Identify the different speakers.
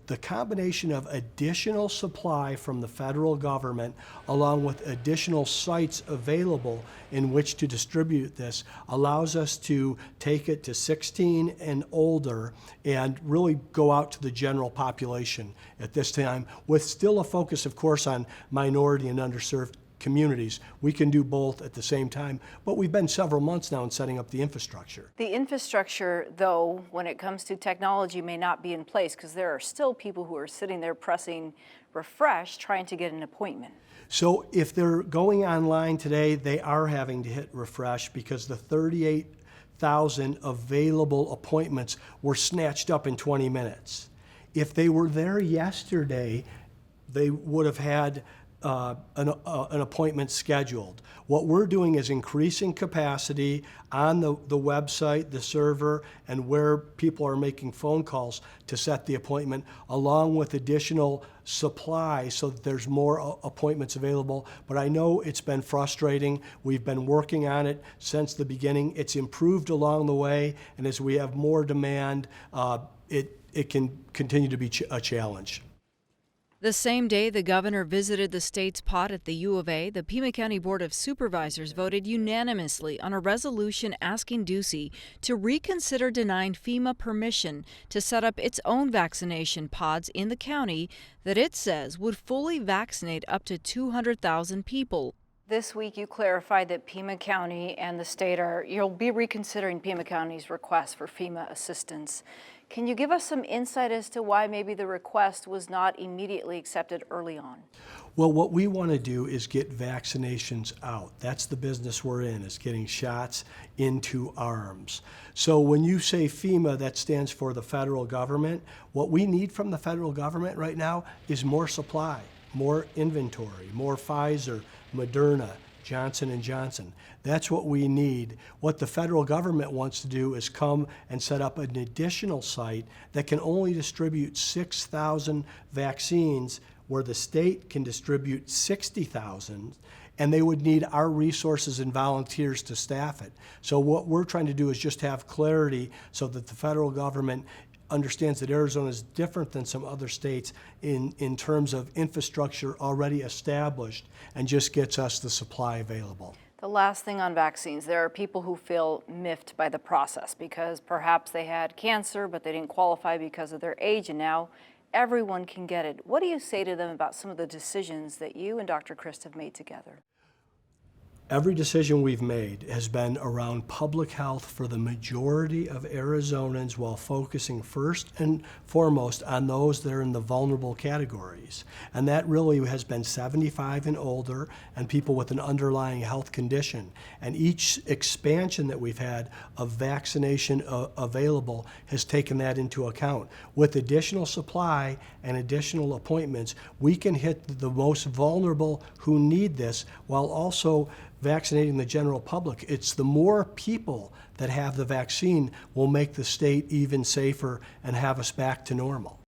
Speaker 1: The combination of additional supply from the federal government along with additional sites available in which to distribute this allows us to take it to 16 and older and really go out to the general population at this time, with still a focus, of course, on minority and underserved communities. We can do both at the same time, but we've been several months now in setting up the infrastructure.
Speaker 2: The infrastructure, though, when it comes to technology, may not be in place because there are still people who are sitting there pressing refresh trying to get an appointment.
Speaker 1: So if they're going online today, they are having to hit refresh because the 38,000 available appointments were snatched up in 20 minutes. If they were there yesterday, they would have had an appointment scheduled. What we're doing is increasing capacity on the website, the server, and where people are making phone calls to set the appointment, along with additional supply so that there's more appointments available. But I know it's been frustrating. We've been working on it since the beginning. It's improved along the way, and as we have more demand, it can continue to be a challenge.
Speaker 3: The same day the governor visited the state's pod at the U of A, the Pima County Board of Supervisors voted unanimously on a resolution asking Ducey to reconsider denying FEMA permission to set up its own vaccination pods in the county that it says would fully vaccinate up to 200,000 people.
Speaker 2: This week you clarified that Pima County and the state you'll be reconsidering Pima County's request for FEMA assistance. Can you give us some insight as to why maybe the request was not immediately accepted early on?
Speaker 1: Well, what we want to do is get vaccinations out. That's the business we're in, is getting shots into arms. So when you say FEMA, that stands for the federal government. What we need from the federal government right now is more supply, more inventory, more Pfizer, Moderna, Johnson & Johnson. That's what we need. What the federal government wants to do is come and set up an additional site that can only distribute 6,000 vaccines, where the state can distribute 60,000, and they would need our resources and volunteers to staff it. So what we're trying to do is just have clarity so that the federal government understands that Arizona is different than some other states in terms of infrastructure already established, and just gets us the supply available.
Speaker 2: The last thing on vaccines, there are people who feel miffed by the process because perhaps they had cancer, but they didn't qualify because of their age, and now everyone can get it. What do you say to them about some of the decisions that you and Dr. Christ have made together?
Speaker 1: Every decision we've made has been around public health for the majority of Arizonans, while focusing first and foremost on those that are in the vulnerable categories. And that really has been 75 and older and people with an underlying health condition. And each expansion that we've had of vaccination available has taken that into account. With additional supply and additional appointments, we can hit the most vulnerable who need this while also vaccinating the general public. It's the more people that have the vaccine will make the state even safer and have us back to normal.